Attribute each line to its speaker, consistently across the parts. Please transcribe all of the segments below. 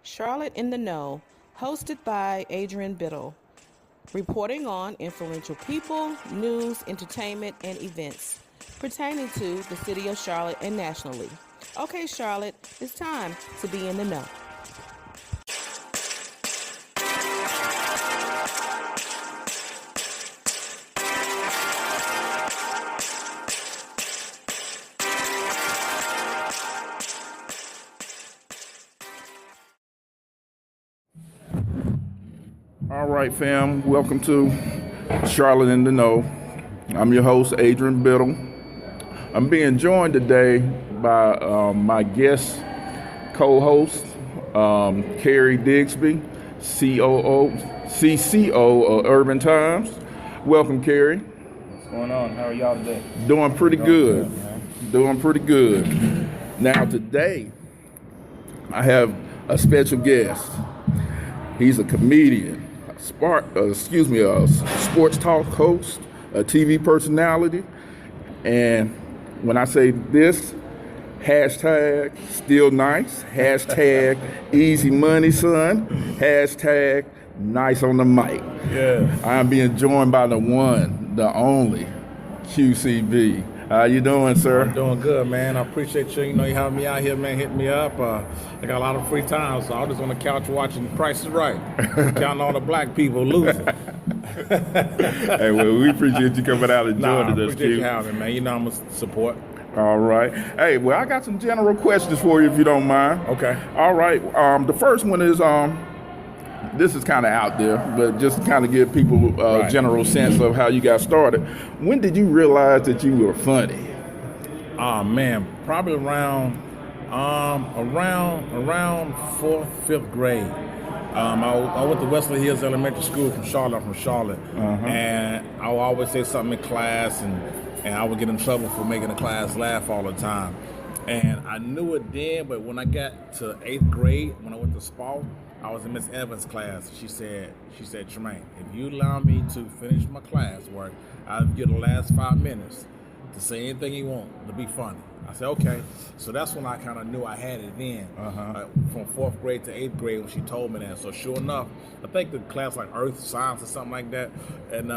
Speaker 1: Charlotte in the Know, hosted by Adrian Biddle, reporting on influential people, news, entertainment, and events pertaining to the city of Charlotte and nationally. Okay, Charlotte, it's time to be in the know.
Speaker 2: All right, fam. Welcome to Charlotte in the Know. I'm your host, Adrian Biddle. I'm being joined today by my guest co-host, Carrie Digsby, CCO of Urban Times. Welcome, Carrie.
Speaker 3: What's going on? How are y'all today?
Speaker 2: Doing pretty good. Doing pretty good. Now, today, I have a special guest. He's a comedian, a sports talk host, a TV personality, and when I say this, hashtag still nice, hashtag easy money, son, hashtag nice on the mic.
Speaker 3: Yeah.
Speaker 2: I'm being joined by the one, the only QCB. How you doing, sir?
Speaker 3: I'm doing good, man. I appreciate you. You know, you having me out here, man, hitting me up. I got a lot of free time, so I'm just on the couch watching Price is Right, counting all the black people losing.
Speaker 2: Hey, well, we appreciate you coming out and joining us,
Speaker 3: appreciate you having me, man. You know I'm going to support.
Speaker 2: All right. Hey, well, I got some general questions for you if you don't mind.
Speaker 3: Okay.
Speaker 2: All right. The first one is, this is kind of out there, but just to kind of give people a general sense of how you got started. When did you realize that you were funny?
Speaker 3: Oh, man, probably around fourth, fifth grade. I went to Wesley Hills Elementary School from Charlotte. And I would always say something in class, and I would get in trouble for making the class laugh all the time. And I knew it then, but when I got to 8th grade, when I went to SPAL, I was in Miss Evans' class. She said, Tremaine, if you allow me to finish my classwork, I'll give you the last 5 minutes to say anything you want to be funny. I said, okay. So that's when I kind of knew I had it then, from 4th grade to 8th grade when she told me that. So sure enough, I think the class like Earth Science or something like that. And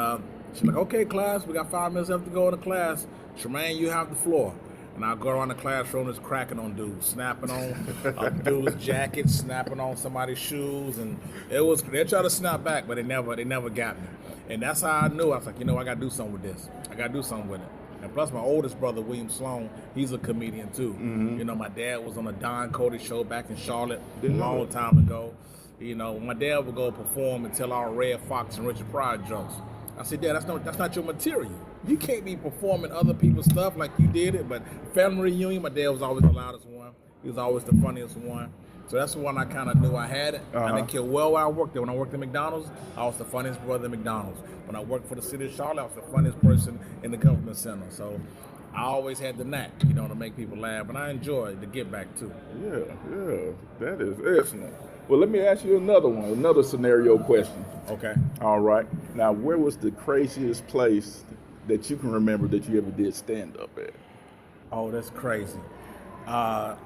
Speaker 3: she's like, okay, class, we got 5 minutes left to go in the class. Tremaine, you have the floor. And I'll go around the classroom just cracking on dudes, snapping on dudes' jackets, snapping on somebody's shoes, and they try to snap back, but they never got me. And that's how I knew. I was like, I gotta do something with this. I gotta do something with it. And plus, my oldest brother, William Sloan, he's a comedian too. Mm-hmm. My dad was on a Don Cody show back in Charlotte a long time ago. My dad would go perform and tell our Red Fox and Richard Pryor jokes. I said, Dad, that's not your material. You can't be performing other people's stuff like you did it. But family reunion, my dad was always the loudest one. He was always the funniest one. So that's the one I kind of knew I had it. I didn't care well where I worked there. When I worked at McDonald's, I was the funniest brother at McDonald's. When I worked for the city of Charlotte, I was the funniest person in the government center. So I always had the knack, to make people laugh. And I enjoyed the get back too.
Speaker 2: Yeah, that is excellent. Well, let me ask you another scenario question.
Speaker 3: Okay.
Speaker 2: All right. Now, where was the craziest place that you can remember that you ever did stand-up at?
Speaker 3: Oh, that's crazy. My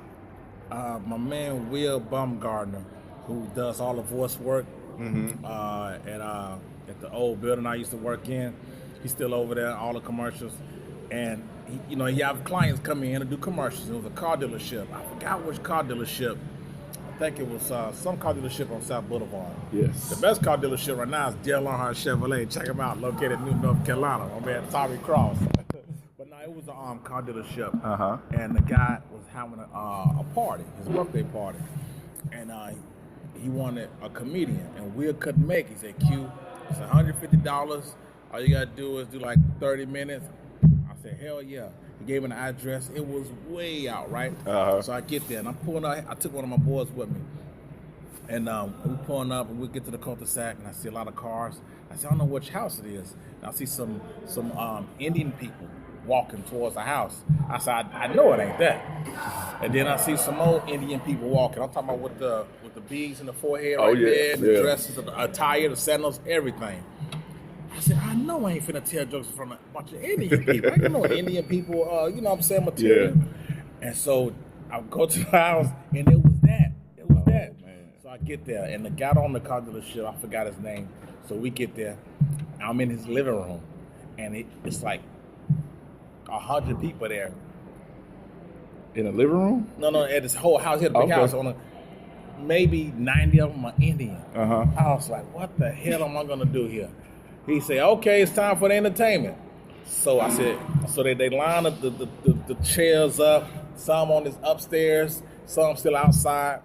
Speaker 3: man Will Baumgartner, who does all the voice work at the old building I used to work in, he's still over there, all the commercials. And, he have clients come in to do commercials. It was a car dealership. I forgot which car dealership. I think it was some car dealership on South Boulevard.
Speaker 2: Yes.
Speaker 3: The best car dealership right now is Dale Earnhardt Chevrolet. Check them out, located in New North Carolina. My man Tommy Cross. But no, it was a car dealership. And the guy was having a party, his birthday party. And he wanted a comedian, and Will couldn't make it. He said, Q, it's $150. All you got to do is do like 30 minutes. I said, hell yeah. He gave me the address. It was way out, right? So I get there, and I'm pulling out. I took one of my boys with me. And we're pulling up, and we get to the cul-de-sac, and I see a lot of cars. I said, I don't know which house it is. And I see some Indian people walking towards the house. I said, I know it ain't that. And then I see some old Indian people walking. I'm talking about with the beads in the forehead there, the dresses, the attire, the sandals, everything. I said, I know I ain't finna tell jokes from a bunch of Indian people. I know Indian people, material. Yeah. And so I go to the house, and it was that. Man. So I I get there, and the guy on the car dealership, I forgot his name. So we get there. I'm in his living room, and it's like 100 people there.
Speaker 2: In the living room?
Speaker 3: No, at this whole house. He had a big house. Maybe 90 of them are Indian. I was like, what the hell am I going to do here? He said, okay, it's time for the entertainment. So I said, so they line up the chairs up. Some on this upstairs, some still outside.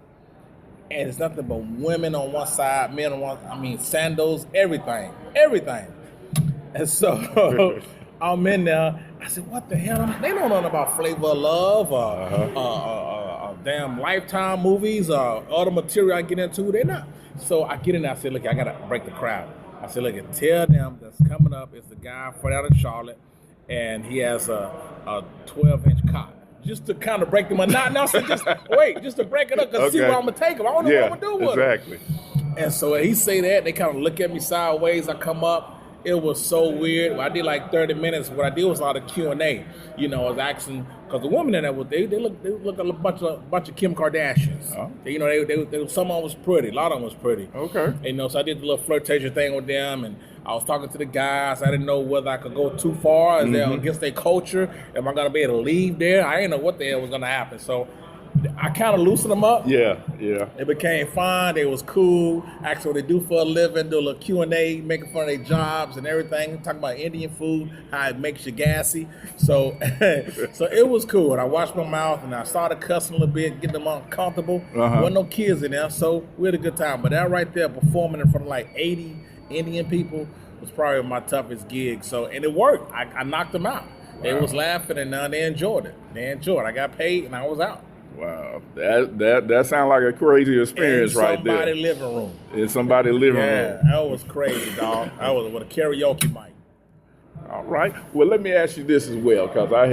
Speaker 3: And it's nothing but women on one side, men on one, sandals, everything. And so I'm in there. I said, what the hell? They don't know nothing about Flavor of Love or damn Lifetime movies or other material I get into. They're not. So I get in there. I said, look, I got to break the crowd. I said, look, tell them that's coming up is the guy right out of Charlotte, and he has a 12-inch cock. Just to kind of break the monotony. I said, just to break it up, because see where I'm going to take him. I don't know what I'm going to do with him.
Speaker 2: Exactly.
Speaker 3: And so he say that, they kind of look at me sideways. I come up. It was so weird. I did like 30 minutes. What I did was a lot of Q&A. You know, I was asking, because the women in there, they look a bunch of Kim Kardashians. Oh. You know, they some of them was pretty. A lot of them was pretty.
Speaker 2: Okay.
Speaker 3: You know, so I did the little flirtation thing with them, and I was talking to the guys. I didn't know whether I could go too far. Is they against their culture? Am I going to be able to leave there? I didn't know what the hell was going to happen. So I kind of loosened them up.
Speaker 2: Yeah.
Speaker 3: It became fun. They was cool. Asked what they do for a living, do a little Q&A, making fun of their jobs and everything. Talking about Indian food, how it makes you gassy. So so it was cool. And I washed my mouth, and I started cussing a little bit, getting them uncomfortable. Wasn't no kids in there, so we had a good time. But that right there, performing in front of like 80 Indian people, was probably my toughest gig. So, and it worked. I knocked them out. Wow. They was laughing, and they enjoyed it. I got paid, and I was out.
Speaker 2: Wow, that sounds like a crazy experience right there.
Speaker 3: In somebody's living room.
Speaker 2: In somebody's living room.
Speaker 3: Yeah, that was crazy, dog. I was with a karaoke mic.
Speaker 2: All right. Well, let me ask you this as well, because I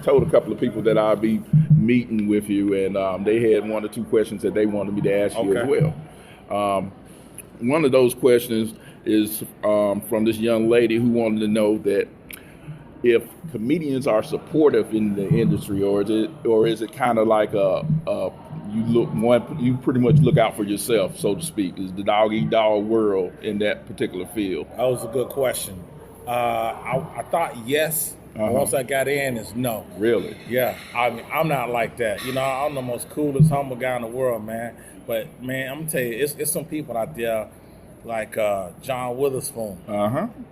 Speaker 2: told a couple of people that I'd be meeting with you, and they had one or two questions that they wanted me to ask you as well. One of those questions is from this young lady who wanted to know that if comedians are supportive in the industry, or is it kind of like you pretty much look out for yourself, so to speak? Is the dog eat dog world in that particular field?
Speaker 3: That was a good question. I thought yes. Once I got in, it's no.
Speaker 2: Really?
Speaker 3: Yeah. I'm not like that. You know, I'm the most coolest, humble guy in the world, man. But man, I'm gonna tell you, it's some people out there like John Witherspoon.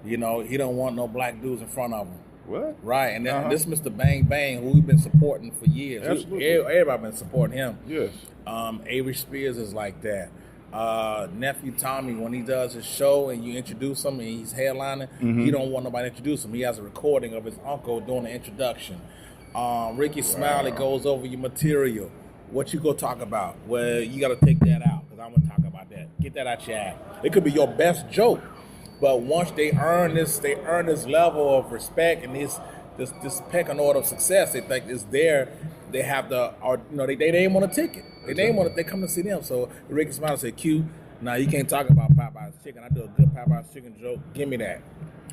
Speaker 3: You know, he don't want no black dudes in front of him.
Speaker 2: What?
Speaker 3: Right, and this Mr. Bang Bang, who we've been supporting for years.
Speaker 2: Absolutely.
Speaker 3: Everybody been supporting him.
Speaker 2: Yes.
Speaker 3: Avery Spears is like that. Nephew Tommy, when he does his show and you introduce him and he's headlining, he don't want nobody to introduce him. He has a recording of his uncle doing the introduction. Ricky Smiley goes over your material. What you go talk about? Well, you got to take that out, because I'm going to talk about that. Get that out your ass. It could be your best joke. But once they earn this level of respect and this pecking order of success, they think it's there. They have they name on a ticket. They come to see them. So Ricky Smiley said, Q, now you can't talk about Popeye's chicken. I do a good Popeye's chicken joke. Give me that.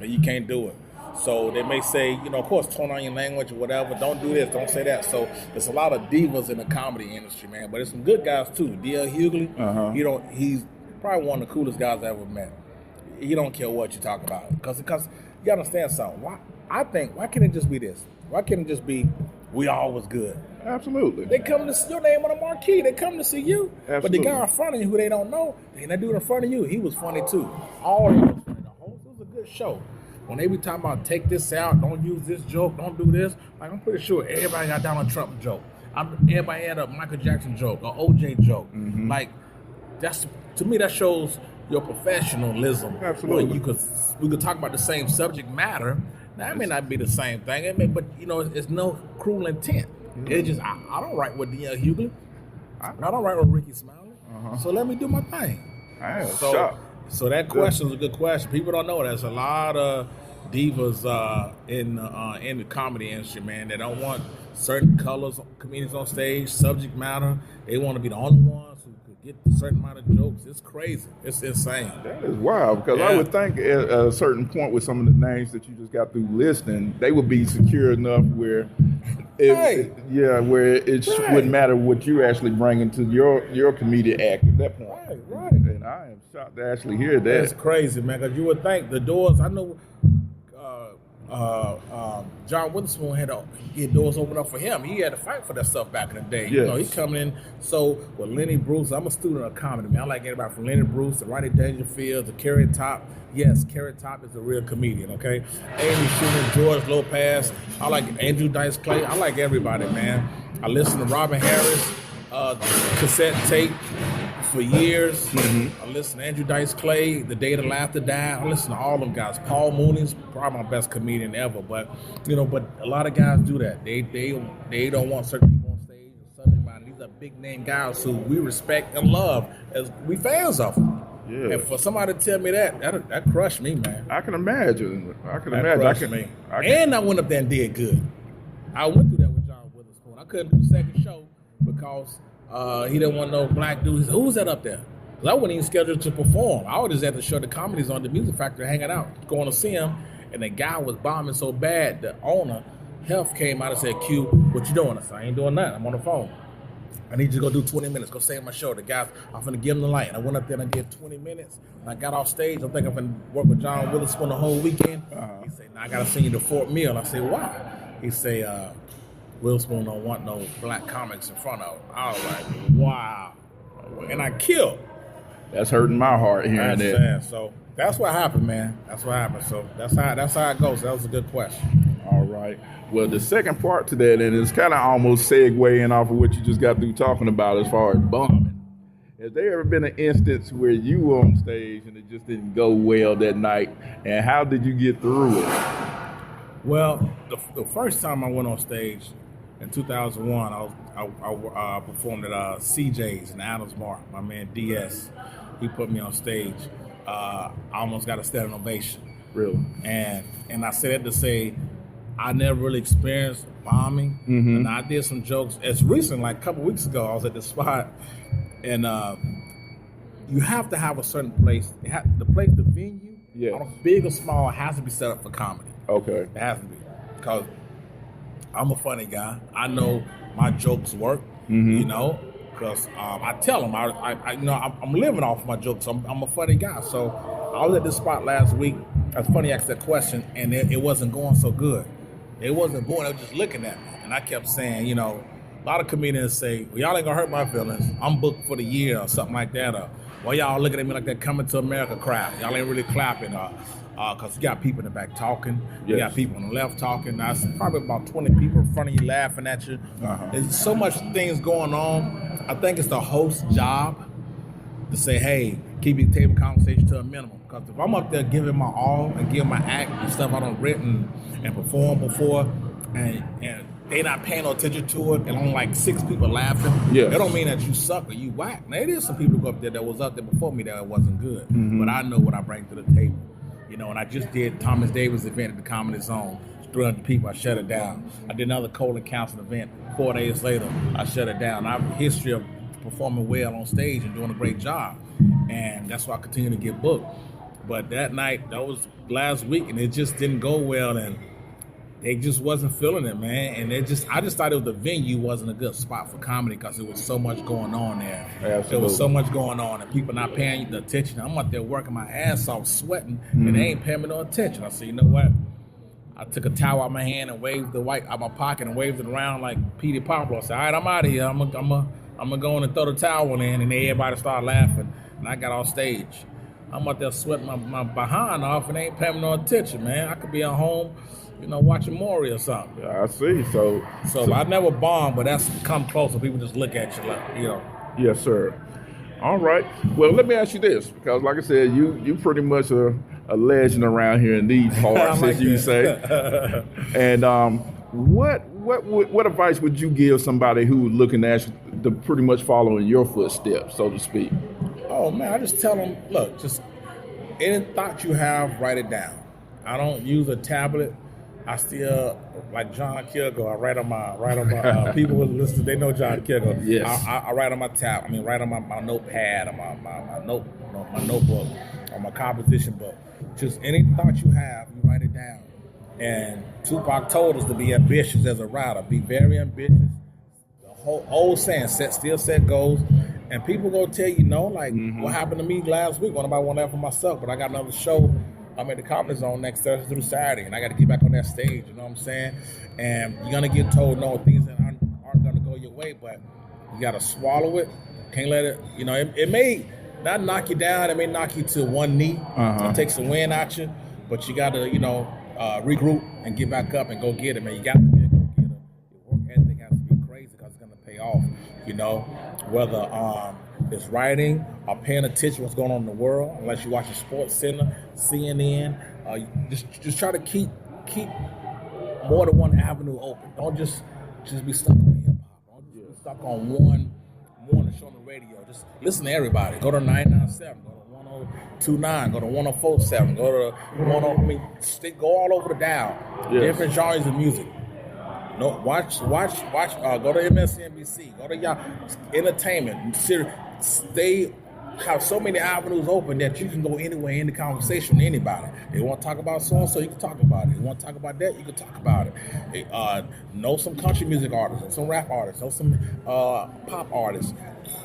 Speaker 3: And you can't do it. So they may say, of course, tone on your language or whatever. Don't do this. Don't say that. So there's a lot of divas in the comedy industry, man. But there's some good guys too. D.L. Hughley, he's probably one of the coolest guys I ever met. He don't care what you talk about, because you gotta understand something. Why can't it just be this? Why can't it just be we all was good?
Speaker 2: Absolutely.
Speaker 3: They come to see your name on the marquee. They come to see you.
Speaker 2: Absolutely.
Speaker 3: But the guy in front of you who they don't know, that dude in front of you, he was funny too. All of them was funny. The whole, it was a good show. When they be talking about take this out, don't use this joke, don't do this, like I'm pretty sure everybody got Donald Trump joke. Everybody had a Michael Jackson joke, or OJ joke. Like to me that shows your professionalism.
Speaker 2: Absolutely.
Speaker 3: We could talk about the same subject matter. Now, it may not be the same thing, but it's no cruel intent. It's just I don't write with D.L. Hughley. I don't write with Ricky Smiley. So let me do my thing.
Speaker 2: I am shocked.
Speaker 3: So that question is a good question. People don't know there's a lot of divas in the comedy industry, man. They don't want certain colors, comedians on stage, subject matter. They want to be the only ones who could get a certain amount of jokes. It's crazy. It's insane.
Speaker 2: That is wild, because I would think at a certain point with some of the names that you just got through listing, they would be secure enough where where it wouldn't matter what you actually bring into your comedic act at that point.
Speaker 3: Right.
Speaker 2: And I am shocked to actually hear that.
Speaker 3: That's crazy, man, because you would think the doors, I know John Witherspoon had to get doors open up for him. He had to fight for that stuff back in the day.
Speaker 2: Yes.
Speaker 3: You know, he coming in. So with Lenny Bruce, I'm a student of comedy, man. I like anybody from Lenny Bruce to Rodney Dangerfield to Carrot Top. Yes, Carrot Top is a real comedian, okay? Amy Schumer, George Lopez. I like Andrew Dice Clay. I like everybody, man. I listen to Robin Harris, cassette tape for years. Mm-hmm. I listen to Andrew Dice Clay, The Day the Laughter Died. I listen to all them guys. Paul Mooney's probably my best comedian ever, but a lot of guys do that. They don't want certain people on stage or subject matter. These are big name guys who we respect and love as we fans of them. Yeah. And for somebody to tell me that crushed me, man.
Speaker 2: I can imagine.
Speaker 3: Crushed me. And I went up there and did good. I went through that with John Witherspoon. I couldn't do the second show because he didn't want no black dude. He said, "Who's that up there?" Because I wasn't even scheduled to perform. I was just at the show. The Comedy's on the Music Factory, hanging out, going to see him. And the guy was bombing so bad, the owner, Health, came out and said, "Q, what you doing?" I said, "I ain't doing nothing. I'm on the phone. I need you to go do 20 minutes. Go save my show." The guys, I'm finna give him the light. And I went up there and I did 20 minutes. And I got off stage. I'm thinking I'm finna work with John Witherspoon the whole weekend. He said, "Nah, I gotta send you to Fort Mill." I said, "Why?" He said, Witherspoon don't want no black comics in front of him. I was like, wow. And I killed.
Speaker 2: That's hurting my heart hearing that.
Speaker 3: Sad. So that's what happened, man. That's what happened. So that's how it goes. That was a good question.
Speaker 2: All right. Well, the second part to that, and it's kind of almost segueing off of what you just got through talking about as far as bombing. Has there ever been an instance where you were on stage and it just didn't go well that night? And how did you get through it?
Speaker 3: Well, the first time I went on stage in 2001, I performed at CJ's in Adams Mark. My man DS, he put me on stage. I almost got a standing ovation.
Speaker 2: Really?
Speaker 3: And I said that to say I never really experienced bombing. Mm-hmm. And I did some jokes. It's recent, like a couple weeks ago, I was at the spot, and you have to have a certain place. The place, the venue, yes, big or small, has to be set up for comedy.
Speaker 2: Okay.
Speaker 3: It has to be. Because I'm a funny guy. I know my jokes work, because I tell them, I'm living off my jokes. I'm a funny guy. So I was at this spot last week. It's funny you asked that question, and it wasn't going so good. It wasn't going. They were just looking at me. And I kept saying, a lot of comedians say, "Well, y'all ain't going to hurt my feelings. I'm booked for the year," or something like that. Or, "Well, y'all looking at me like that Coming to America crowd. Y'all ain't really clapping." Because you got people in the back talking. You got people on the left talking. Now, it's probably about 20 people in front of you laughing at you. There's so much things going on. I think it's the host's job to say, "Hey, keep your table conversation to a minimum." Because if I'm up there giving my all and giving my act and stuff I done written and performed before, and they not paying no attention to it, and only like 6 people laughing, that don't mean that you suck or you whack. Now, there is some people go up there that was up there before me that it wasn't good. Mm-hmm. But I know what I bring to the table. And I just did Thomas Davis event at the Comedy Zone. 300 people, I shut it down. I did another Colin Council event 4 days later. I shut it down. I have a history of performing well on stage and doing a great job. And that's why I continue to get booked. But that night, that was last week, and it just didn't go well, and they just wasn't feeling it, man. And I just thought the venue wasn't a good spot for comedy because there was so much going on there.
Speaker 2: Absolutely.
Speaker 3: There was so much going on, and people not paying the attention. I'm out there working my ass off, sweating, and they ain't paying me no attention. I said, you know what? I took a towel out of my hand and waved the white out of my pocket and waved it around like Petey Pablo. I said, all right, I'm out of here. I'm gonna go in and throw the towel in, and everybody started laughing, and I got off stage. I'm out there sweating my behind off, and they ain't paying me no attention, man. I could be at home, watching Maury or something.
Speaker 2: Yeah, I see. So
Speaker 3: I never bombed, but that's come close. People just look at you like,
Speaker 2: Yes, sir. All right. Well, let me ask you this, because like I said, you pretty much a legend around here in these parts, as you say. And what advice would you give somebody who was looking at to pretty much follow in your footsteps, so to speak?
Speaker 3: Oh man, I just tell them, look, just any thought you have, write it down. I don't use a tablet. I still, like John Kilgore, I write on my people who listen, they know John Kilgore.
Speaker 2: Yes.
Speaker 3: I write on my write on my notepad, on my notebook, on my composition book. Just any thought you have, you write it down. And Tupac told us to be ambitious as a writer. Be very ambitious. The whole old saying, set goals. And people gonna tell you, what happened to me last week? Nobody want that for myself, but I got another show. I'm at the Comedy Zone next Thursday through Saturday, and I got to get back on that stage. You know what I'm saying? And you're gonna get told no things that aren't gonna go your way, but you gotta swallow it. Can't let it. It may not knock you down. It may knock you to one knee. It takes a wind out you, but you gotta, regroup and get back up and go get it, man. You got to be a go-getter. Your work ethic has to be crazy because it's gonna pay off. Whether it's writing or paying attention to what's going on in the world, unless you watch a Sports Center, CNN, just try to keep more than one avenue open. Don't just be stuck on hip hop. Don't just be stuck on one show on the radio. Just listen to everybody. Go to 997, go to 1029, go to 1047, go to go all over the dial. Yes. Different genres of music. No, watch. Go to MSNBC. Go to y'all entertainment. They have so many avenues open that you can go anywhere in the conversation with anybody. They want to talk about so and so, you can talk about it. They want to talk about that, you can talk about it. Know some country music artists, know some rap artists, know some pop artists.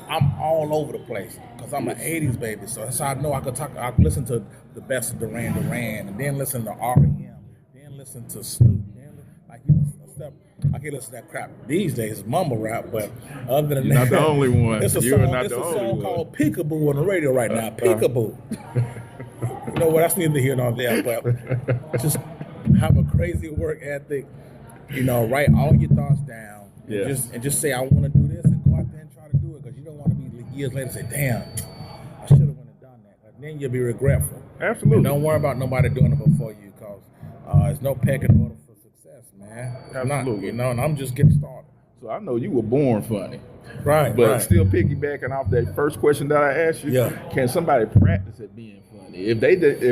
Speaker 3: I'm all over the place because I'm an '80s baby. So that's how I know I could talk. I could listen to the best of Duran Duran, and then listen to R.E.M., then listen to Snoop, stuff. I can't listen to that crap these days. It's mumble rap, but other than
Speaker 2: You're
Speaker 3: that,
Speaker 2: not the only one.
Speaker 3: It's a song called Peekaboo on the radio right now. Peekaboo. You know what? That's neither here nor there. But just have a crazy work ethic. Write all your thoughts down.
Speaker 2: Yes.
Speaker 3: And just say, I want to do this, and go out there and try to do it, because you don't want to be years later and say, damn, I should have went and done that. But then you'll be regretful.
Speaker 2: Absolutely.
Speaker 3: And don't worry about nobody doing it before you, because there's no pecking order for success, man.
Speaker 2: Absolutely.
Speaker 3: And I'm just getting started.
Speaker 2: So I know you were born funny.
Speaker 3: Right.
Speaker 2: But still piggybacking off that first question that I asked you, can somebody practice at being funny? If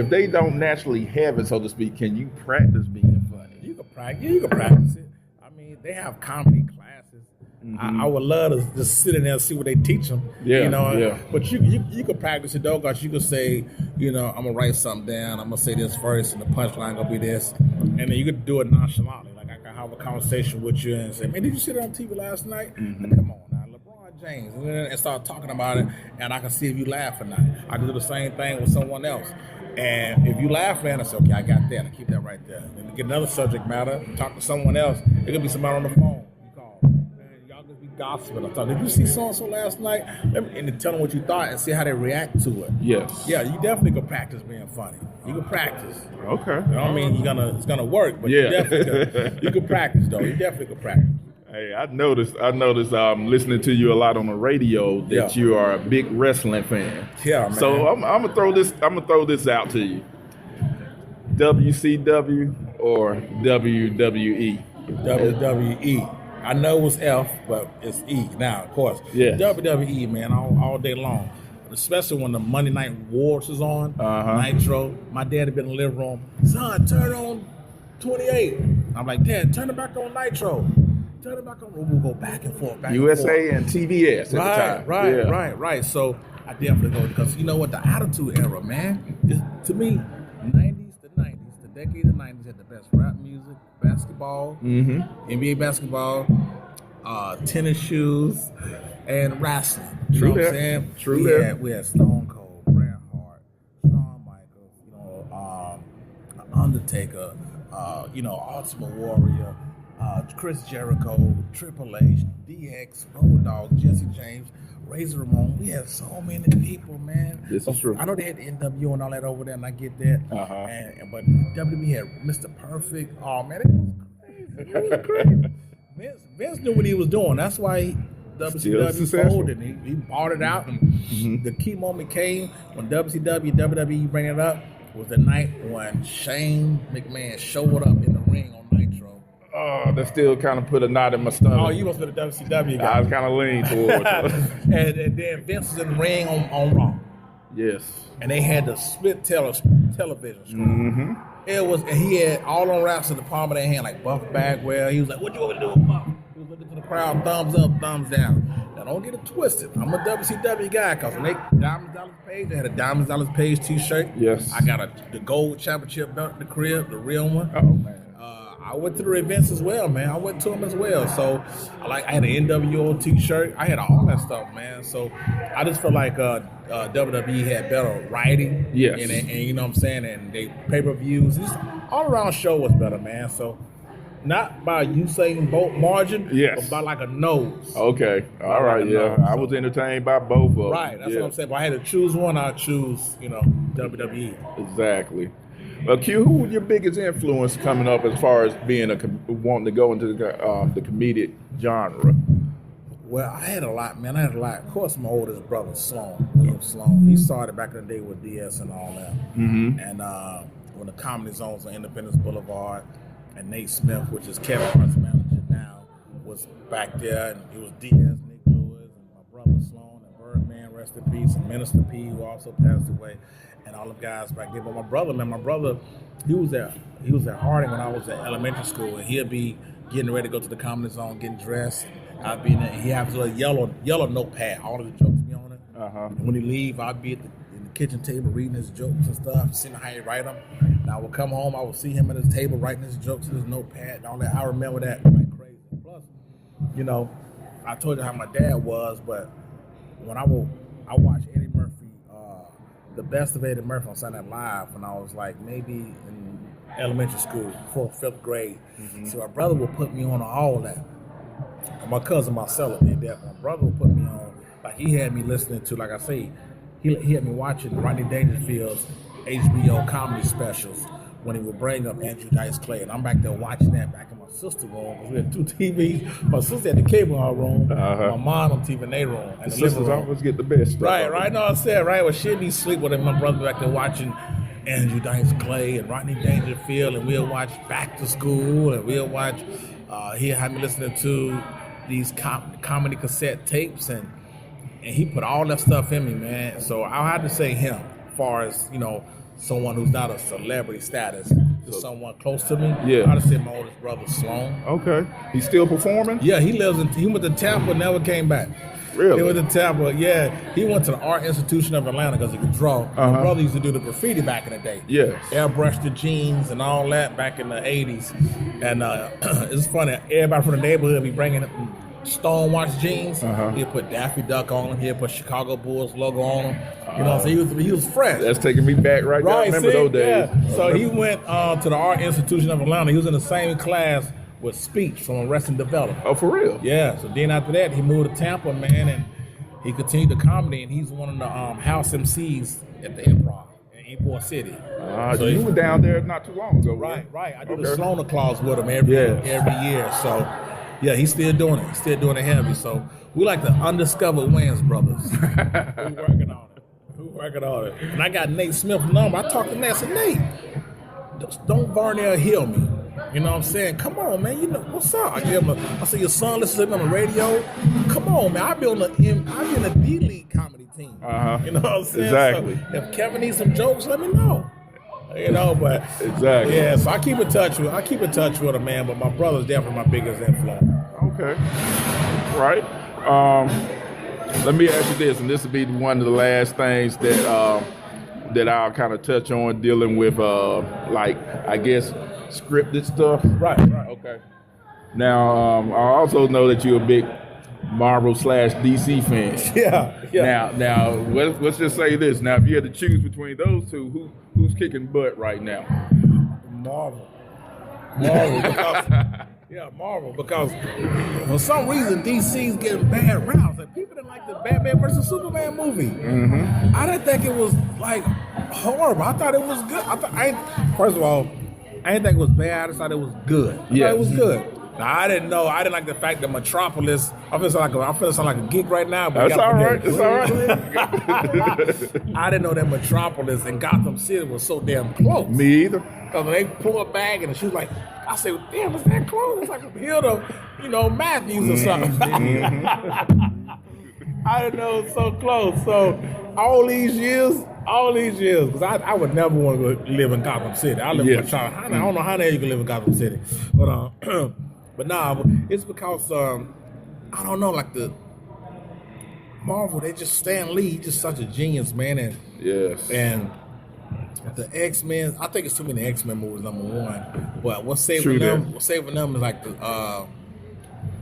Speaker 2: they don't naturally have it, so to speak, can you practice being funny?
Speaker 3: You can practice it. I mean, they have comedy classes. I would love to just sit in there and see what they teach them. But you can practice it though, because you can say, I'm gonna write something down. I'm gonna say this first, and the punchline gonna be this, and then you could do it nonchalantly. Like I can have a conversation with you and say, "Man, did you see that on TV last night?" Come on now, LeBron James, and start talking about it, and I can see if you laugh or not. I can do the same thing with someone else. And if you laugh, man, I say, okay, I got that. I keep that right there. And get another subject matter, talk to someone else. It could be somebody on the phone. You call, man, y'all just be gossiping. I'm talking, did you see so-and-so last night? And then tell them what you thought and see how they react to it.
Speaker 2: Yes.
Speaker 3: Yeah, you definitely can practice being funny. You can practice.
Speaker 2: Okay.
Speaker 3: I don't mean it's gonna work, but you can practice though. You definitely can practice.
Speaker 2: Hey, I noticed listening to you a lot on the radio that you are a big wrestling fan.
Speaker 3: Yeah, man.
Speaker 2: So I'm gonna throw this out to you. WCW or WWE?
Speaker 3: WWE. I know it was F, but it's E now, of course.
Speaker 2: Yeah.
Speaker 3: WWE, man, all day long. Especially when the Monday Night Wars was on, Nitro. My dad had been in the living room. Son, turn on 28. I'm like, Dad, turn it back on Nitro. Turn it back on. We'll go back and forth.
Speaker 2: USA and TBS at the time.
Speaker 3: Right. So I definitely go, because you know what? The Attitude Era, man. To me, the decade of the 90s had the best rap music, basketball, NBA basketball, tennis shoes, and wrestling. You know what I'm saying? We had Stone Cold, Bret Hart, Shawn Michaels, Undertaker, Ultimate Warrior, Chris Jericho, Triple H, DX, Road Dogg, Jesse James, Razor Ramon. We had so many people, man.
Speaker 2: This is true.
Speaker 3: I know they had the NWO and all that over there, and I get that. But WWE had Mr. Perfect. Oh man, it was crazy. Vince knew what he was doing. That's why WCW folded. He bought it out, and the key moment came when WWE bring it up. Was the night when Shane McMahon showed up in the ring on Nitro.
Speaker 2: Oh, that still kind of put a knot in my stomach.
Speaker 3: Oh, you must be the WCW guy.
Speaker 2: I was kind of leaning towards it.
Speaker 3: and then Vince was in the ring on Raw.
Speaker 2: Yes.
Speaker 3: And they had the split television screen. It was, and he had all on wraps in the palm of their hand, like Buff Bagwell. He was like, "What you want me to do with Buff?" He was looking to the crowd, thumbs up, thumbs down. Now don't get it twisted. I'm a WCW guy, because when they Diamonds Dollars Page, they had a Diamonds Dollars Page T-shirt.
Speaker 2: Yes.
Speaker 3: I got the gold championship belt in the crib, the real one.
Speaker 2: Oh man.
Speaker 3: I went to the events as well, man. I went to them as well. So I had an NWO T-shirt. I had all that stuff, man. So I just felt like WWE had better writing.
Speaker 2: Yes.
Speaker 3: And you know what I'm saying? And they pay-per-views. Just all around show was better, man. So not by Usain Bolt margin,
Speaker 2: yes,
Speaker 3: but by like a nose.
Speaker 2: Okay. All right, yeah. I was entertained by both of them.
Speaker 3: Right, that's what I'm saying. If I had to choose one, I'd choose, WWE.
Speaker 2: Exactly. Well, Q, who was your biggest influence coming up as far as being wanting to go into the comedic genre?
Speaker 3: Well, I had a lot, man. I had a lot. Of course, my oldest brother, William Sloan, he started back in the day with DS and all that. Mm-hmm. And when the Comedy Zones on Independence Boulevard, and Nate Smith, which is Kevin Hart's manager now, was back there, and it was DS, Nick Lewis, and my brother Sloan, and Birdman, rest in peace, and Minister P, who also passed away, and all the guys back there. But my brother, he was at Harding when I was at elementary school, and he'd be getting ready to go to the Comedy Zone, getting dressed. I'd be in there, he has a yellow notepad, all of the jokes be on it. Uh-huh. And when he leave, I'd be in the kitchen table reading his jokes and stuff, seeing how he write them. And I would come home, I would see him at his table writing his jokes in his notepad and all that. I remember that like crazy. Plus, I told you how my dad was, but when I watched Eddie Murphy, the best of Eddie Murphy on Saturday Night Live when I was like maybe in elementary school, 4th, 5th grade. Mm-hmm. So my brother would put me on all that. And my cousin Marcella did that. My brother would put me on, like he had me listening to, like I say, he had me watching Rodney Dangerfield's HBO comedy specials when he would bring up Andrew Dice Clay. And I'm back there watching that back in my sister's room because we had 2 TVs. My sister had the cable in her room, my mom on TV in their room. And the
Speaker 2: sisters always get the best stuff.
Speaker 3: Right. No, I said, right. Well, she'd be asleep with him. My brother back there watching Andrew Dice Clay and Rodney Dangerfield, and we'll watch Back to School, and we'll watch, he had me listening to these comedy cassette tapes, and he put all that stuff in me, man. So I had to say him, as far as, someone who's not a celebrity status, just someone close to me. Yeah. I'd say my oldest brother, Sloan.
Speaker 2: Okay. He's still performing?
Speaker 3: Yeah, he went to Tampa, never came back.
Speaker 2: Really?
Speaker 3: He went to Tampa, yeah. He went to the Art Institution of Atlanta because he could draw. Uh-huh. My brother used to do the graffiti back in the day.
Speaker 2: Yes.
Speaker 3: Airbrush the jeans and all that back in the 80s. And it's funny, everybody from the neighborhood be bringing Stonewatch jeans. Uh-huh. He'll put Daffy Duck on them. He'll put Chicago Bulls logo on them. So he was fresh.
Speaker 2: That's taking me back right now. I remember those days.
Speaker 3: Yeah. So he went to the Art Institution of Atlanta. He was in the same class with Speech from Arrested Development.
Speaker 2: Oh, for real?
Speaker 3: Yeah. So then after that, he moved to Tampa, man, and he continued the comedy, and he's one of the house MCs at the Improv in Ybor City.
Speaker 2: So you were down there not too long ago.
Speaker 3: Right. I do the Sloan Clause with him every year. So yeah, he's still doing it. He's still doing it heavy. So we like the undiscovered Wayans brothers. We're working on it. And I got Nate Smith's number. I talked to Nate. I said, Nate, don't Varnell Hill me. You know what I'm saying? Come on, man. What's up? I said, your son listens to me on the radio. Come on, man. I've been in the D-League comedy team. Uh-huh. You know what I'm saying?
Speaker 2: Exactly.
Speaker 3: So if Kevin needs some jokes, let me know. But
Speaker 2: exactly.
Speaker 3: Yeah, so I keep in touch with him, man. But my brother's definitely my biggest influence.
Speaker 2: Okay. Right. Let me ask you this, and this will be one of the last things that I'll kind of touch on dealing with, I guess, scripted stuff.
Speaker 3: Right.
Speaker 2: Okay. Now, I also know that you're a big Marvel/DC fan.
Speaker 3: Yeah.
Speaker 2: Now, let's just say this. Now, if you had to choose between those two, who's kicking butt right now?
Speaker 3: Marvel. Marvel, because for some reason DC's getting bad rounds. Like, people didn't like the Batman versus Superman movie. Mm-hmm. I didn't think it was like horrible. I thought it was good. First of all, I didn't think it was bad. I just thought it was good. I thought it was good. Now, I didn't like the fact that Metropolis. I feel sound like a geek right now. But
Speaker 2: That's all right. It's all right.
Speaker 3: I didn't know that Metropolis and Gotham City was so damn close.
Speaker 2: Me either.
Speaker 3: Because when they pull her back and she was like, I said, damn, is that close? It's like a hill of, Matthews or something. Mm-hmm. I didn't know it was so close. So all these years, because I would never want to go live in Gotham City. I live in Charlotte. I don't know how the hell you can live in Gotham City. But it's because, I don't know, like the Marvel, they just Stan Lee, just such a genius, man.
Speaker 2: Yes.
Speaker 3: And The X-Men, I think it's too many X-Men movies, number one. But what's
Speaker 2: True
Speaker 3: saving
Speaker 2: that.
Speaker 3: them? What's saving them is like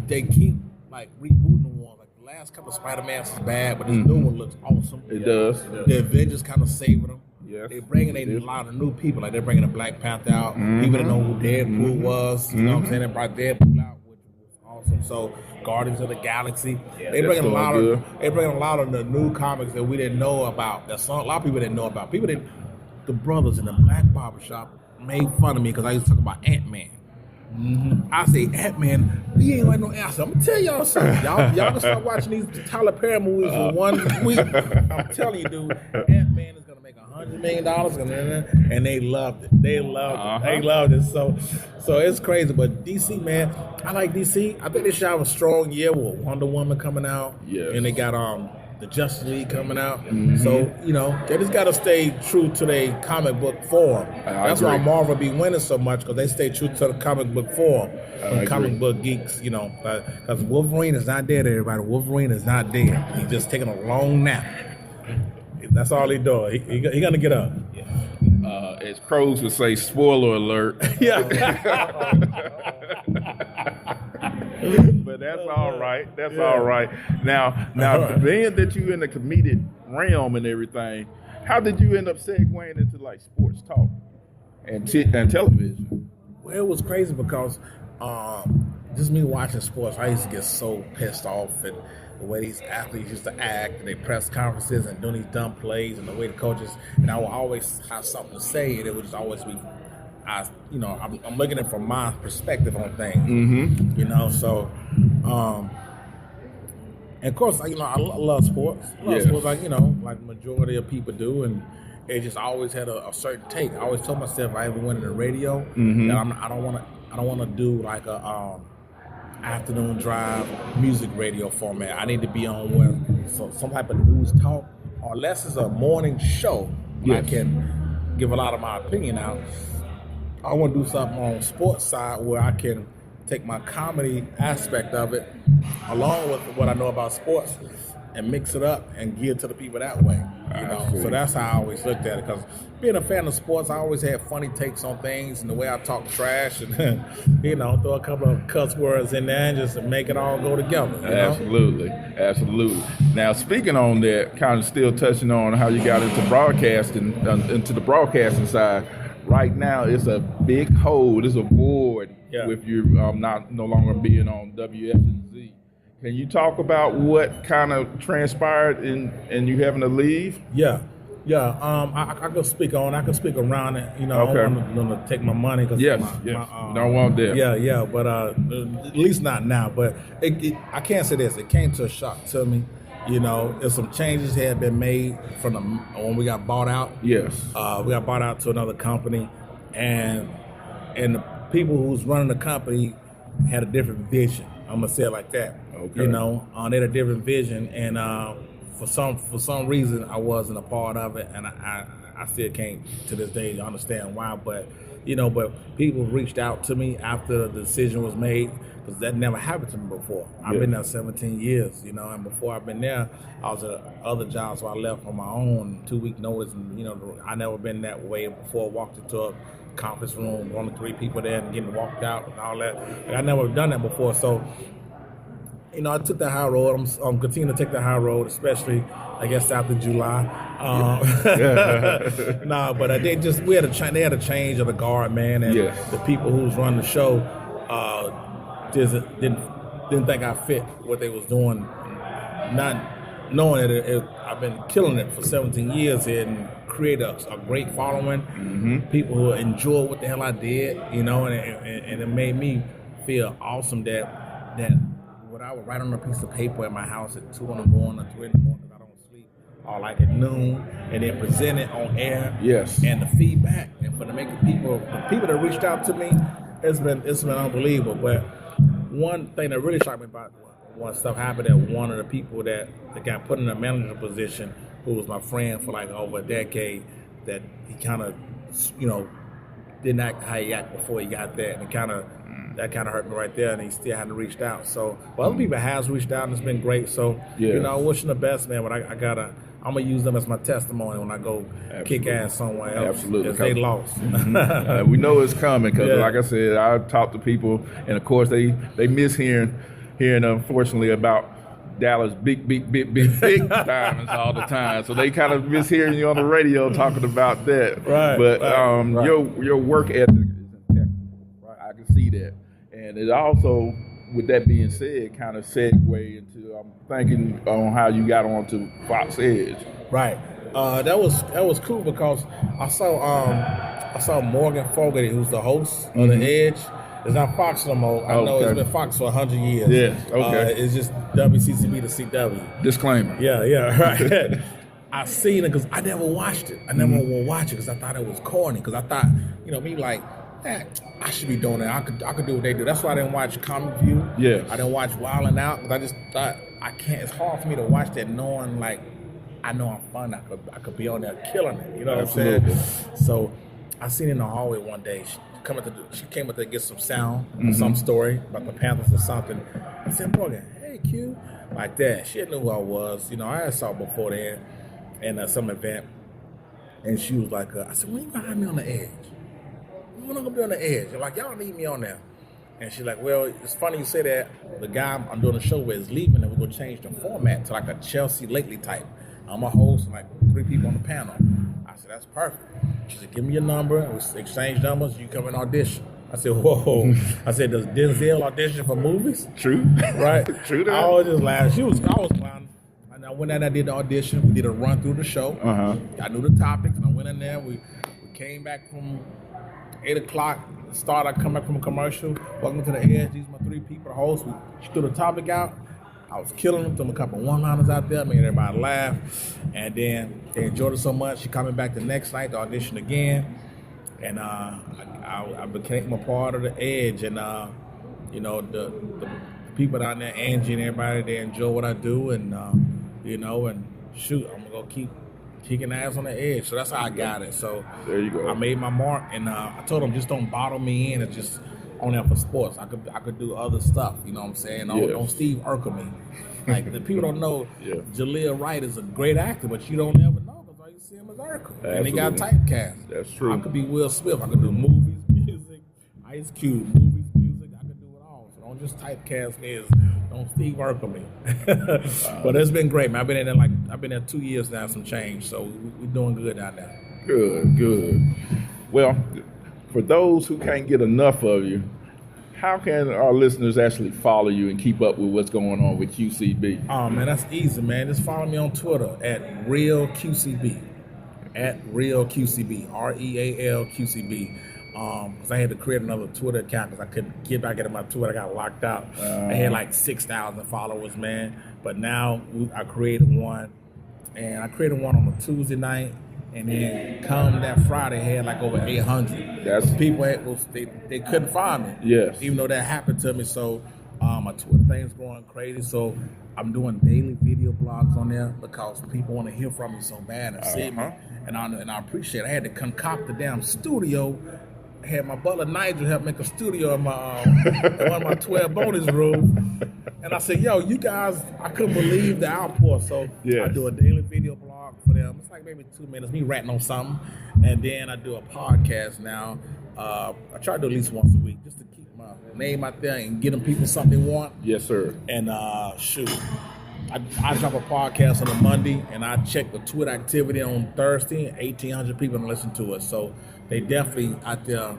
Speaker 3: they keep like rebooting the one. Like the last couple of Spider-Mans is bad, but this new one looks awesome.
Speaker 2: It does.
Speaker 3: The Avengers kind of saving them.
Speaker 2: Yes.
Speaker 3: They're bringing a lot of new people. Like they're bringing a Black Panther out. People that know who Deadpool was. You know what I'm saying? They brought Deadpool out, which was awesome. So Guardians of the Galaxy. They bringing a lot of. They bringing a lot of the new comics that we didn't know about. That a lot of people didn't know about. People didn't. The brothers in the black barbershop made fun of me because I used to talk about Ant-Man. I say, Ant-Man, he ain't like no answer. I'm gonna tell y'all something. Y'all can start watching these Tyler Perry movies for 1 week. I'm telling you, dude, Ant-Man is gonna make $100 million, and they loved it. They loved it. They loved it. So it's crazy. But DC, man, I like DC. I think they should have a strong year with Wonder Woman coming out.
Speaker 2: Yes.
Speaker 3: And they got the Justice League coming out. So, you know, they just got to stay true to their comic book form. That's why Marvel be winning so much, because they stay true to the comic book form. Comic book geeks, you know, because Wolverine is not dead, everybody. Wolverine is not dead. He's just taking a long nap. That's all he doing. He going to get up.
Speaker 2: As crows would say, spoiler alert.
Speaker 3: Yeah.
Speaker 2: But that's all right. That's all right. Now, being that you in the comedic realm and everything, how did you end up segueing into like sports talk and television?
Speaker 3: Well, it was crazy because just me watching sports, I used to get so pissed off at the way these athletes used to act, and they press conferences and doing these dumb plays, and the way the coaches, and I would always have something to say, and it would just always be, I'm looking at it from my perspective on things, you know. So, and of course, I love sports. Sports, like the majority of people do, and it just always had a certain take. I always told myself if I ever went in the radio, that I don't want to do like a afternoon drive music radio format. I need to be on some type of news talk, or unless it's a morning show, I can give a lot of my opinion out. I want to do something on sports side where I can take my comedy aspect of it along with what I know about sports and mix it up and give it to the people that way. So that's how I always looked at it. Because being a fan of sports, I always had funny takes on things and the way I talk trash and throw a couple of cuss words in there and just make it all go together.
Speaker 2: Absolutely. Now, speaking on that, kind of still touching on how you got into broadcasting, into the broadcasting side. Right now, it's a big hole. It's a void with you no longer being on WFNZ. Can you talk about what kind of transpired in you having to leave?
Speaker 3: Yeah. I could speak on. I could speak around it. I don't want to take my money because
Speaker 2: don't want that.
Speaker 3: Yeah. But at least not now. But I can't say this. It came to a shock to me. There's some changes had been made from when we got bought out.
Speaker 2: Yes.
Speaker 3: We got bought out to another company, and the people who's running the company had a different vision. I'm gonna say it like that.
Speaker 2: Okay.
Speaker 3: They had a different vision, and for some reason I wasn't a part of it, and I still can't to this day understand why. But people reached out to me after the decision was made, because that never happened to me before. I've been there 17 years, and before I've been there, I was at other jobs, so I left on my own, 2-week notice, and I never been that way before. Walked into a conference room, only 3 people there, and getting walked out and all that. I never done that before, so I took the high road. I'm continuing to take the high road, especially I guess after July. But they had a change of the guard, man, and the people who's running the show didn't think I fit what they was doing, not knowing that I've been killing it for 17 years here and create a great following. People who enjoy what the hell I did, and it made me feel awesome that what I would write on a piece of paper at my house at 2 in the morning or 3 in the morning because I don't sleep, or like at noon, and then present it on air.
Speaker 2: Yes.
Speaker 3: And the feedback, and for the people that reached out to me, it's been unbelievable. But one thing that really shocked me about when stuff happened, that one of the people that got put in a manager position, who was my friend for like over a decade, that he kind of, didn't act how he acted before he got there, and that kind of hurt me right there, and he still hadn't reached out. So, but other people has reached out, and it's been great. So, wishing the best, man. But I I'm gonna use them as my testimony when I go kick ass somewhere else.
Speaker 2: Absolutely.
Speaker 3: Because they lost.
Speaker 2: We know it's coming because,
Speaker 3: Yeah.
Speaker 2: like I said, I talk to people, and of course they miss hearing unfortunately about Dallas big diamonds all the time. So they kind of miss hearing you on the radio talking about that.
Speaker 3: Right.
Speaker 2: But
Speaker 3: right.
Speaker 2: your work ethic is impeccable. Right. I can see that, and it also, with that being said, kind of segue into I'm thinking on how you got onto Fox Edge.
Speaker 3: Right. That was cool because I saw Morgan Fogarty, who's the host of The Edge. It's not Fox no more. I know it's been Fox for 100 years.
Speaker 2: Yes. Okay.
Speaker 3: It's just WCCB to CW.
Speaker 2: Disclaimer.
Speaker 3: Yeah. Right. I seen it because I never watched it. I never will watch it because I thought it was corny. Because I thought, me like, I should be doing that. I could do what they do. That's why I didn't watch Comic View.
Speaker 2: Yes.
Speaker 3: I didn't watch Wild 'N Out because I just thought I can't. It's hard for me to watch that knowing like I know I'm fun. I could be on there killing it. You know what I'm saying? So I seen it in the hallway one day. She came up to get some sound, some story about the Panthers or something. I said, Morgan, hey Q, like that. She didn't know who I was. I had saw her before then in some event, and she was like, I said, when you gonna have me on the edge? When I'm gonna be on the edge? And like, y'all need me on there. And she's like, well, it's funny you say that. The guy I'm doing the show with is leaving, and we're gonna change the format to like a Chelsea Lately type. I'm a host, and like 3 people on the panel. I said, that's perfect. She said, give me your number, and we exchange numbers, you come and audition. I said, whoa. I said, does Denzel audition for movies?
Speaker 2: True.
Speaker 3: Right?
Speaker 2: True that.
Speaker 3: I always just laughed. I was clowning. And I went in, I did the audition. We did a run through the show. I knew the topics, and I went in there. We came back from 8 o'clock. I come back from a commercial. Welcome to the Edge. These are my 3 people, the host. She threw the topic out. I was killing them, threw a couple one-liners out there, made everybody laugh. And then they enjoyed it so much, she coming back the next night to audition again. And I became a part of the Edge. And, the people down there, Angie and everybody, they enjoy what I do. And, and shoot, I'm going to keep kicking ass on the Edge. So that's how I got it. So
Speaker 2: there you go.
Speaker 3: I made my mark, and I told them, just don't bottle me in. It's just on there for sports. I could do other stuff, you know what I'm saying? Don't Steve Urkel me. Like, the people don't know Jaleel Wright is a great actor, but you don't ever know because all you see him is Urkel.
Speaker 2: Absolutely.
Speaker 3: And he got typecast.
Speaker 2: That's true.
Speaker 3: I could be Will Smith. I could do movies, music, Ice Cube, movies, music. I could do it all. So don't just typecast me as don't Steve Urkel me. But it's been great, man. I've been there 2 years now, some change. So we're doing good down there.
Speaker 2: Good. Well, for those who can't get enough of you, how can our listeners actually follow you and keep up with what's going on with QCB?
Speaker 3: Oh, man, that's easy, man. Just follow me on Twitter at RealQCB. At RealQCB. RealQCB. Because I had to create another Twitter account because I couldn't get back into my Twitter. I got locked out. I had like 6,000 followers, man. But now I created one. And I created one on a Tuesday night. And then come that Friday, I had like over 800.
Speaker 2: That's
Speaker 3: people they couldn't find me.
Speaker 2: Yes.
Speaker 3: Even though that happened to me. So my Twitter thing's going crazy. So I'm doing daily video blogs on there because people want to hear from me so bad and see me. And I appreciate it. I had to concoct the damn studio. I had my butler Nigel help make a studio in my in one of my 12 bonus rooms. And I said, yo, you guys, I couldn't believe the outpour. So I do a daily video blog for them. It's like maybe 2 minutes, me ranting on something. And then I do a podcast now. I try to do at least once a week just to keep my name out there and get them people something they want.
Speaker 2: Yes, sir.
Speaker 3: And shoot, I drop a podcast on a Monday, and I check the Twitter activity on Thursday, and 1,800 people listen to it. So they definitely out there,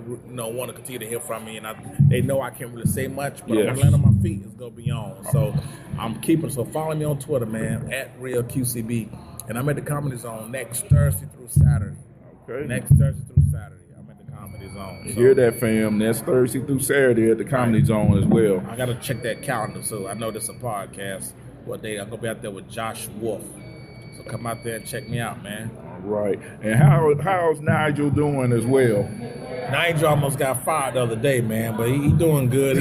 Speaker 3: want to continue to hear from me, and they know I can't really say much, but I'm gonna land on my feet. It's gonna be on. So I'm keeping. So follow me on Twitter, man, at RealQCB, and I'm at the Comedy Zone next Thursday through Saturday.
Speaker 2: Okay.
Speaker 3: Next Thursday through Saturday, I'm at the Comedy Zone. So,
Speaker 2: hear that, fam? That's Thursday through Saturday at the Comedy Zone as well.
Speaker 3: I gotta check that calendar, so I know this is a podcast. What day? I'm gonna be out there with Josh Wolf. So come out there and check me out, man.
Speaker 2: Right. And how's Nigel doing as well?
Speaker 3: Nigel almost got fired the other day, man, but he doing good.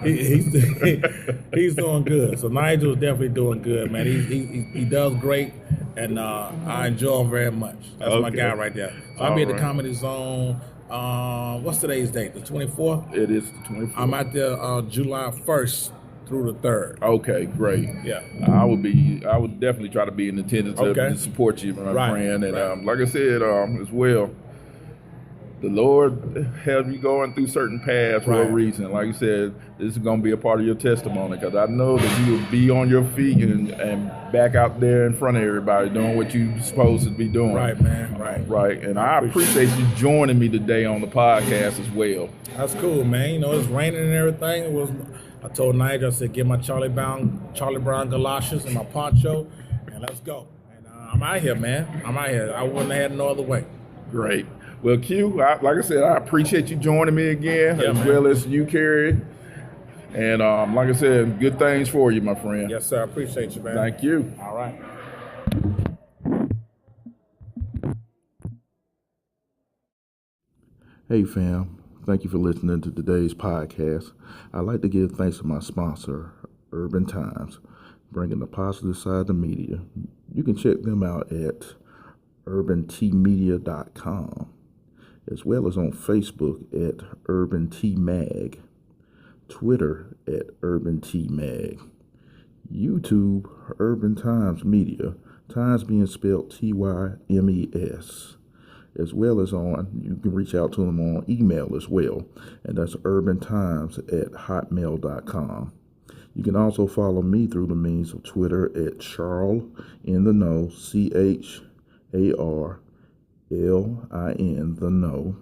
Speaker 3: He's doing good. So Nigel's definitely doing good, man. He does great, and I enjoy him very much. That's my guy right there. So I'll be at the Comedy Zone. What's today's date? The 24th?
Speaker 2: It is the 24th.
Speaker 3: I'm out there July 1st through the 3rd.
Speaker 2: Okay, great.
Speaker 3: Yeah.
Speaker 2: I would definitely try to be in attendance to support you, my friend. And like I said, as well, the Lord has you going through certain paths for a reason. Like you said, this is going to be a part of your testimony, because I know that you will be on your feet and back out there in front of everybody doing what you're supposed to be doing.
Speaker 3: Right, man. Right.
Speaker 2: And I appreciate you joining me today on the podcast as well.
Speaker 3: That's cool, man. You know, it's raining and everything. I told Nigel, I said, get my Charlie Brown galoshes and my poncho, and let's go. And I'm out here, man. I'm out here. I wouldn't have had no other way.
Speaker 2: Great. Well, Q, like I said, I appreciate you joining me again, well as you, Carrie. And like I said, good things for you, my friend.
Speaker 3: Yes, sir. I appreciate you, man.
Speaker 2: Thank you.
Speaker 3: All right.
Speaker 2: Hey, fam. Thank you for listening to today's podcast. I'd like to give thanks to my sponsor, Urban Times, bringing the positive side to media. You can check them out at urbantmedia.com, as well as on Facebook at Urban T Mag, Twitter at Urban T Mag, YouTube, Urban Times Media, Times being spelled TYMES, as well as you can reach out to them on email as well, and that's urbantimes@hotmail.com. You can also follow me through the means of Twitter at Charl in the Know, CHARLIN the Know.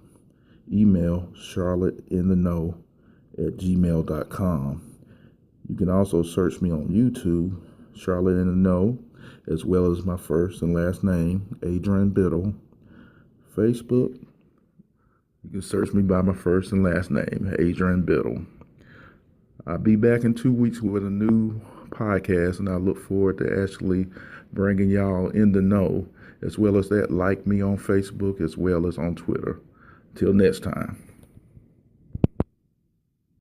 Speaker 2: Email charlotteintheknow@gmail.com. You can also search me on YouTube, Charlotte in the Know, as well as my first and last name, Adrian Biddle. Facebook, you can search me by my first and last name, Adrian Biddle. I'll be back in 2 weeks with a new podcast, and I look forward to actually bringing y'all in the know, as well as that. Like me on Facebook as well as on Twitter. Till next time.